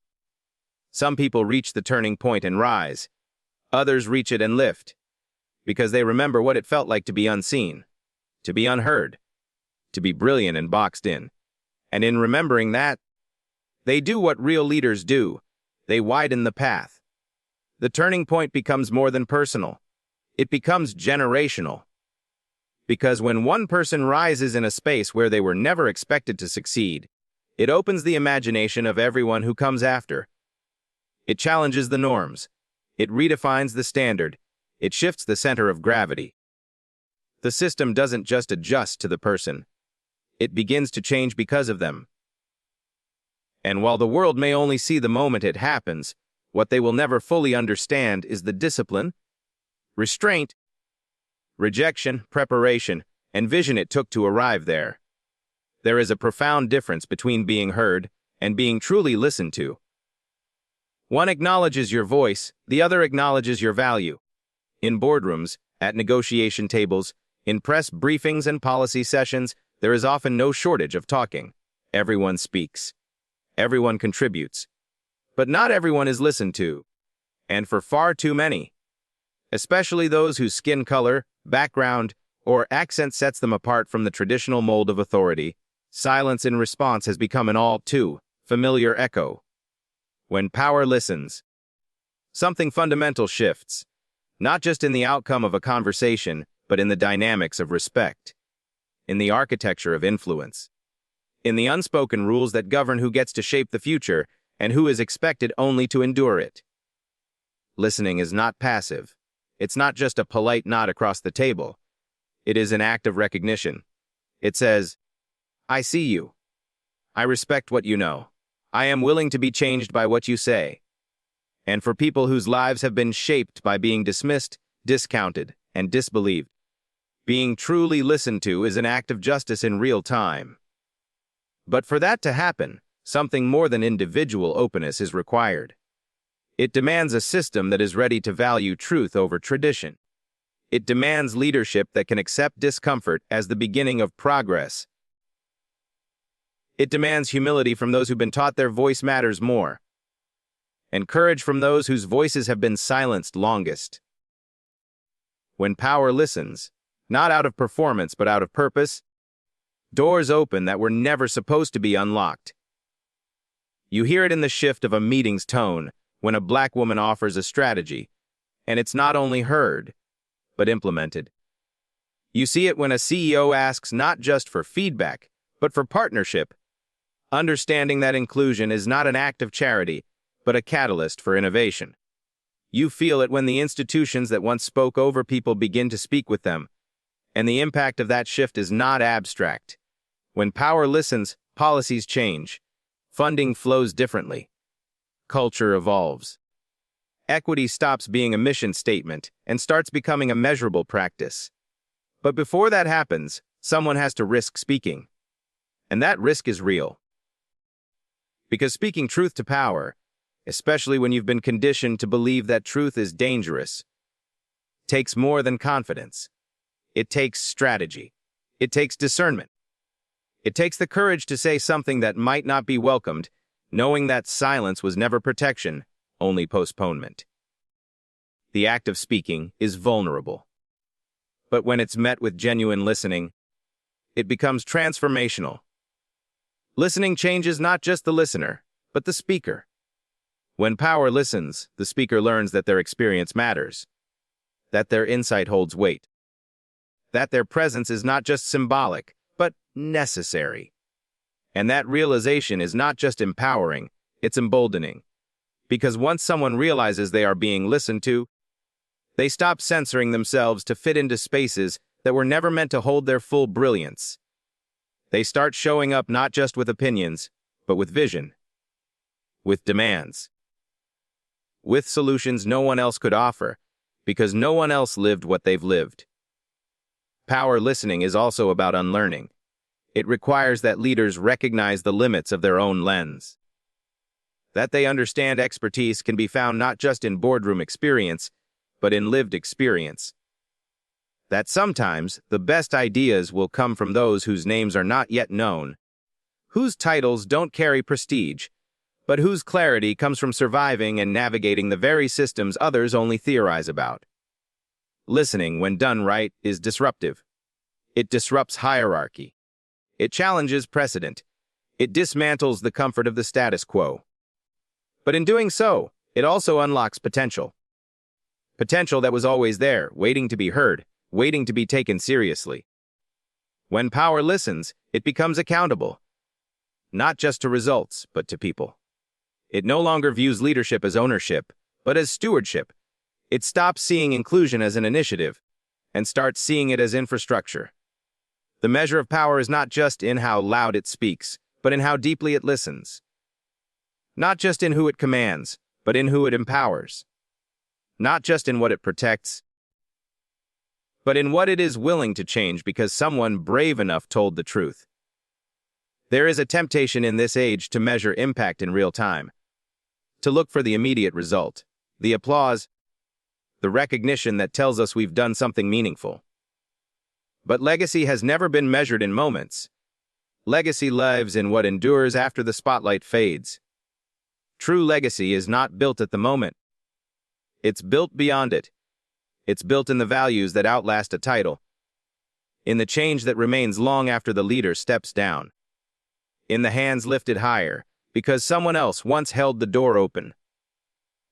Some people reach the turning point and rise. Others reach it and lift, because they remember what it felt like to be unseen, to be unheard, to be brilliant and boxed in. And in remembering that, they do what real leaders do. They widen the path. The turning point becomes more than personal. It becomes generational. Because when one person rises in a space where they were never expected to succeed, it opens the imagination of everyone who comes after. It challenges the norms. It redefines the standard. It shifts the center of gravity. The system doesn't just adjust to the person. It begins to change because of them. And while the world may only see the moment it happens, what they will never fully understand is the discipline, restraint, rejection, preparation, and vision it took to arrive there. There is a profound difference between being heard and being truly listened to. One acknowledges your voice, the other acknowledges your value. In boardrooms, at negotiation tables, in press briefings and policy sessions, there is often no shortage of talking. Everyone speaks. Everyone contributes. But not everyone is listened to. And for far too many, especially those whose skin color, background, or accent sets them apart from the traditional mold of authority, silence in response has become an all too familiar echo. When power listens, something fundamental shifts, not just in the outcome of a conversation, but in the dynamics of respect, in the architecture of influence, in the unspoken rules that govern who gets to shape the future and who is expected only to endure it. Listening is not passive. It's not just a polite nod across the table. It is an act of recognition. It says, I see you. I respect what you know. I am willing to be changed by what you say. And for people whose lives have been shaped by being dismissed, discounted, and disbelieved, being truly listened to is an act of justice in real time. But for that to happen, something more than individual openness is required. It demands a system that is ready to value truth over tradition. It demands leadership that can accept discomfort as the beginning of progress. It demands humility from those who've been taught their voice matters more, and courage from those whose voices have been silenced longest. When power listens, not out of performance but out of purpose, doors open that were never supposed to be unlocked. You hear it in the shift of a meeting's tone when a Black woman offers a strategy, and it's not only heard, but implemented. You see it when a CEO asks not just for feedback, but for partnership, understanding that inclusion is not an act of charity, but a catalyst for innovation. You feel it when the institutions that once spoke over people begin to speak with them, and the impact of that shift is not abstract. When power listens, policies change, funding flows differently, culture evolves. Equity stops being a mission statement and starts becoming a measurable practice. But before that happens, someone has to risk speaking. And that risk is real. Because speaking truth to power, especially when you've been conditioned to believe that truth is dangerous, takes more than confidence. It takes strategy. It takes discernment. It takes the courage to say something that might not be welcomed, knowing that silence was never protection, only postponement. The act of speaking is vulnerable. But when it's met with genuine listening, it becomes transformational. Listening changes not just the listener, but the speaker. When power listens, the speaker learns that their experience matters, that their insight holds weight, that their presence is not just symbolic, but necessary. And that realization is not just empowering, it's emboldening. Because once someone realizes they are being listened to, they stop censoring themselves to fit into spaces that were never meant to hold their full brilliance. They start showing up not just with opinions, but with vision, with demands, with solutions no one else could offer, because no one else lived what they've lived. Power listening is also about unlearning. It requires that leaders recognize the limits of their own lens, that they understand expertise can be found not just in boardroom experience, but in lived experience. That sometimes the best ideas will come from those whose names are not yet known, whose titles don't carry prestige, but whose clarity comes from surviving and navigating the very systems others only theorize about. Listening, when done right, is disruptive. It disrupts hierarchy. It challenges precedent. It dismantles the comfort of the status quo. But in doing so, it also unlocks potential. Potential that was always there, waiting to be heard, waiting to be taken seriously. When power listens, it becomes accountable, not just to results, but to people. It no longer views leadership as ownership, but as stewardship. It stops seeing inclusion as an initiative and starts seeing it as infrastructure. The measure of power is not just in how loud it speaks, but in how deeply it listens. Not just in who it commands, but in who it empowers. Not just in what it protects, but in what it is willing to change because someone brave enough told the truth. There is a temptation in this age to measure impact in real time, to look for the immediate result, the applause, the recognition that tells us we've done something meaningful. But legacy has never been measured in moments. Legacy lives in what endures after the spotlight fades. True legacy is not built at the moment. It's built beyond it. It's built in the values that outlast a title, in the change that remains long after the leader steps down, in the hands lifted higher, because someone else once held the door open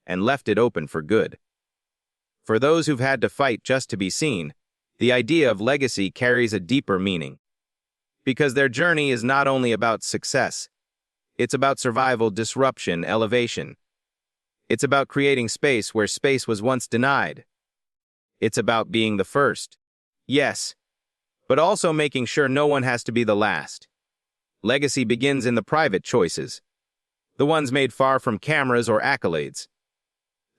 and left it open for good. For those who've had to fight just to be seen, the idea of legacy carries a deeper meaning. Because their journey is not only about success, it's about survival, disruption, elevation. It's about creating space where space was once denied. It's about being the first. Yes, but also making sure no one has to be the last. Legacy begins in the private choices, the ones made far from cameras or accolades.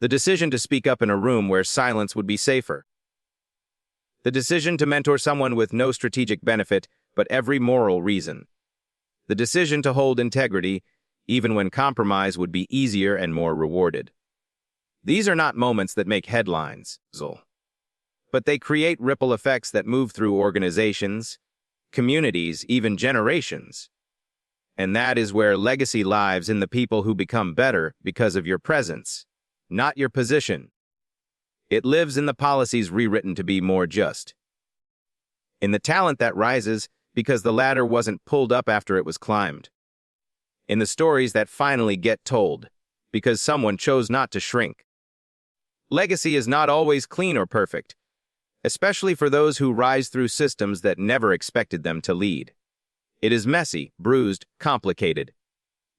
The decision to speak up in a room where silence would be safer. The decision to mentor someone with no strategic benefit, but every moral reason. The decision to hold integrity, even when compromise would be easier and more rewarded. These are not moments that make headlines, but they create ripple effects that move through organizations, communities, even generations. And that is where legacy lives, in the people who become better because of your presence, not your position. It lives in the policies rewritten to be more just, in the talent that rises because the ladder wasn't pulled up after it was climbed, in the stories that finally get told because someone chose not to shrink. Legacy is not always clean or perfect, especially for those who rise through systems that never expected them to lead. It is messy, bruised, complicated,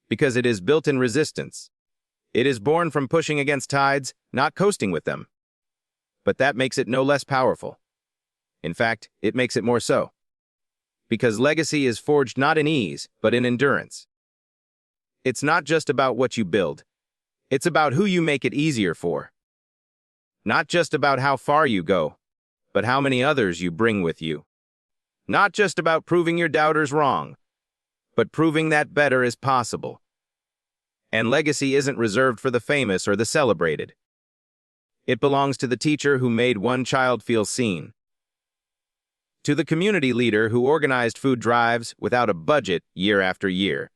because it is built in resistance. It is born from pushing against tides, not coasting with them. But that makes it no less powerful. In fact, it makes it more so. Because legacy is forged not in ease, but in endurance. It's not just about what you build. It's about who you make it easier for. Not just about how far you go, but how many others you bring with you. Not just about proving your doubters wrong, but proving that better is possible. And legacy isn't reserved for the famous or the celebrated. It belongs to the teacher who made one child feel seen, to the community leader who organized food drives without a budget year after year,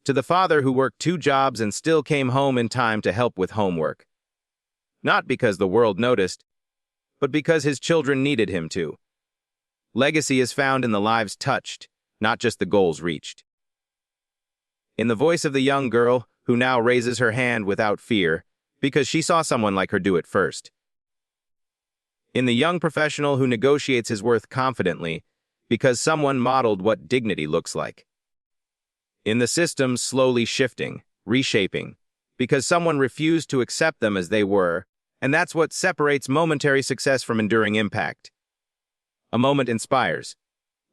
to the father who worked 2 jobs and still came home in time to help with homework. Not because the world noticed, but because his children needed him to. Legacy is found in the lives touched, not just the goals reached. In the voice of the young girl who now raises her hand without fear because she saw someone like her do it first. In the young professional who negotiates his worth confidently because someone modeled what dignity looks like. In the systems slowly shifting, reshaping, because someone refused to accept them as they were, and that's what separates momentary success from enduring impact. A moment inspires.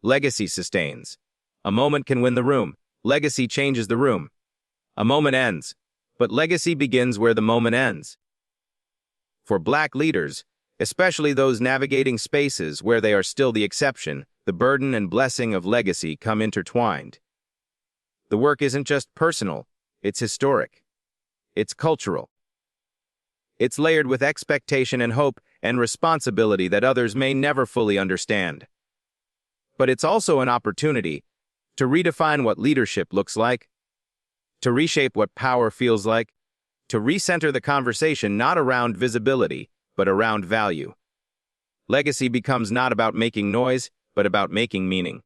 Legacy sustains. A moment can win the room. Legacy changes the room. A moment ends, but legacy begins where the moment ends. For Black leaders, especially those navigating spaces where they are still the exception, the burden and blessing of legacy come intertwined. The work isn't just personal, it's historic. It's cultural. It's layered with expectation and hope and responsibility that others may never fully understand. But it's also an opportunity to redefine what leadership looks like, to reshape what power feels like, to recenter the conversation not around visibility, but around value. Legacy becomes not about making noise, but about making meaning.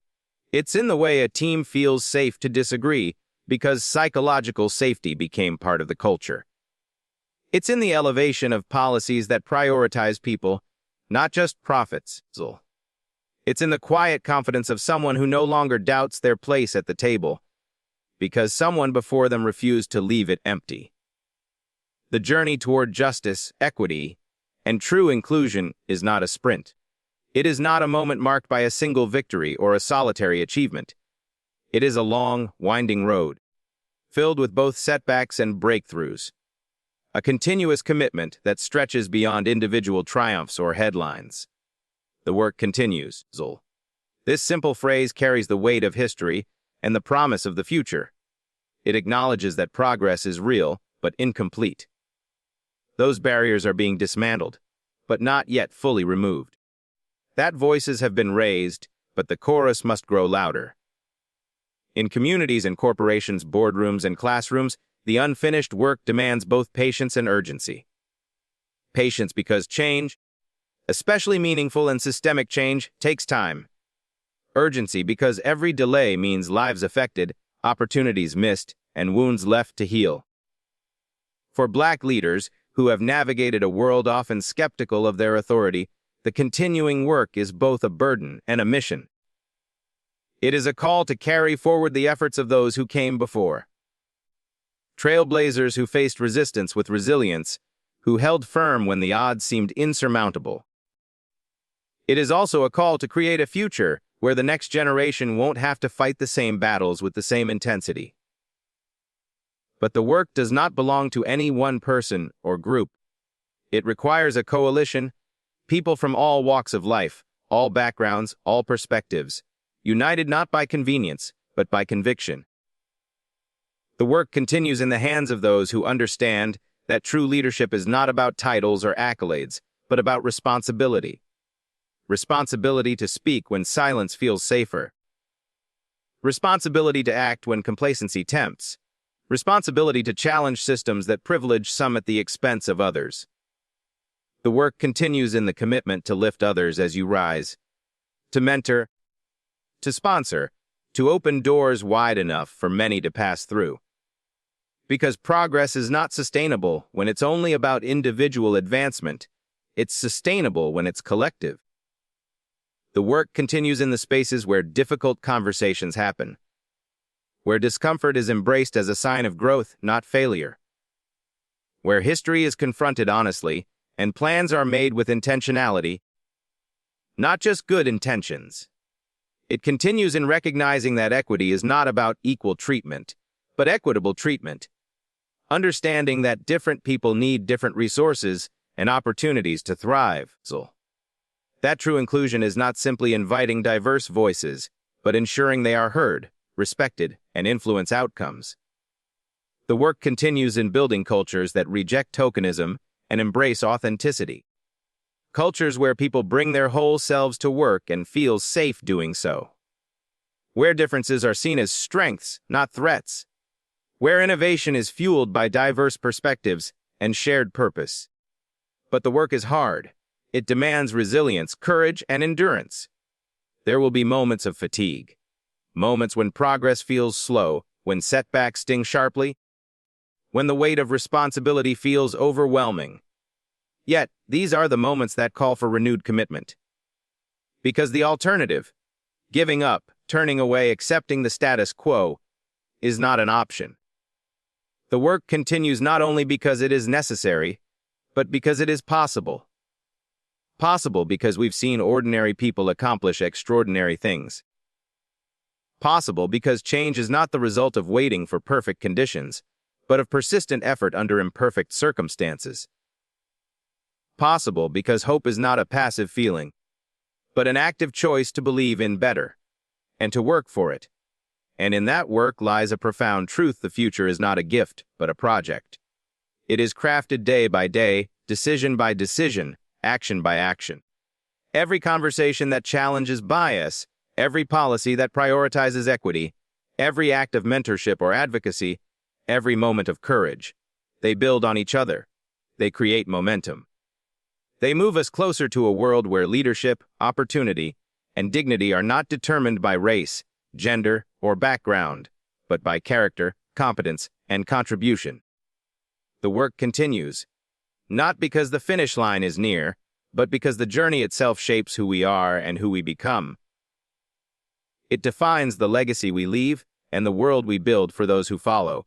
It's in the way a team feels safe to disagree, because psychological safety became part of the culture. It's in the elevation of policies that prioritize people, not just profits. It's in the quiet confidence of someone who no longer doubts their place at the table, because someone before them refused to leave it empty. The journey toward justice, equity, and true inclusion is not a sprint. It is not a moment marked by a single victory or a solitary achievement. It is a long, winding road, filled with both setbacks and breakthroughs. A continuous commitment that stretches beyond individual triumphs or headlines. The work continues, This simple phrase carries the weight of history and the promise of the future. It acknowledges that progress is real, but incomplete. Those barriers are being dismantled, but not yet fully removed. That voices have been raised, but the chorus must grow louder. In communities and corporations, boardrooms and classrooms, the unfinished work demands both patience and urgency. Patience because change, especially meaningful and systemic change, takes time. Urgency because every delay means lives affected, opportunities missed, and wounds left to heal. For Black leaders who have navigated a world often skeptical of their authority, the continuing work is both a burden and a mission. It is a call to carry forward the efforts of those who came before. Trailblazers who faced resistance with resilience, who held firm when the odds seemed insurmountable. It is also a call to create a future where the next generation won't have to fight the same battles with the same intensity. But the work does not belong to any one person or group. It requires a coalition, people from all walks of life, all backgrounds, all perspectives, united not by convenience, but by conviction. The work continues in the hands of those who understand that true leadership is not about titles or accolades, but about responsibility. Responsibility to speak when silence feels safer. Responsibility to act when complacency tempts. Responsibility to challenge systems that privilege some at the expense of others. The work continues in the commitment to lift others as you rise, to mentor, to sponsor, to open doors wide enough for many to pass through. Because progress is not sustainable when it's only about individual advancement. It's sustainable when it's collective. The work continues in the spaces where difficult conversations happen, where discomfort is embraced as a sign of growth, not failure, where history is confronted honestly and plans are made with intentionality, not just good intentions. It continues in recognizing that equity is not about equal treatment, but equitable treatment. Understanding that different people need different resources and opportunities to thrive. That true inclusion is not simply inviting diverse voices, but ensuring they are heard, respected, and influence outcomes. The work continues in building cultures that reject tokenism and embrace authenticity. Cultures where people bring their whole selves to work and feel safe doing so. Where differences are seen as strengths, not threats. Where innovation is fueled by diverse perspectives and shared purpose. But the work is hard. It demands resilience, courage, and endurance. There will be moments of fatigue. Moments when progress feels slow, when setbacks sting sharply, when the weight of responsibility feels overwhelming. Yet, these are the moments that call for renewed commitment. Because the alternative, giving up, turning away, accepting the status quo, is not an option. The work continues not only because it is necessary, but because it is possible. Possible because we've seen ordinary people accomplish extraordinary things. Possible because change is not the result of waiting for perfect conditions, but of persistent effort under imperfect circumstances. Possible because hope is not a passive feeling, but an active choice to believe in better, and to work for it. And in that work lies a profound truth: the future is not a gift, but a project. It is crafted day by day, decision by decision, action by action. Every conversation that challenges bias, every policy that prioritizes equity, every act of mentorship or advocacy, every moment of courage. They build on each other. They create momentum. They move us closer to a world where leadership, opportunity, and dignity are not determined by race, gender, or background, but by character, competence, and contribution. The work continues, not because the finish line is near, but because the journey itself shapes who we are and who we become. It defines the legacy we leave and the world we build for those who follow.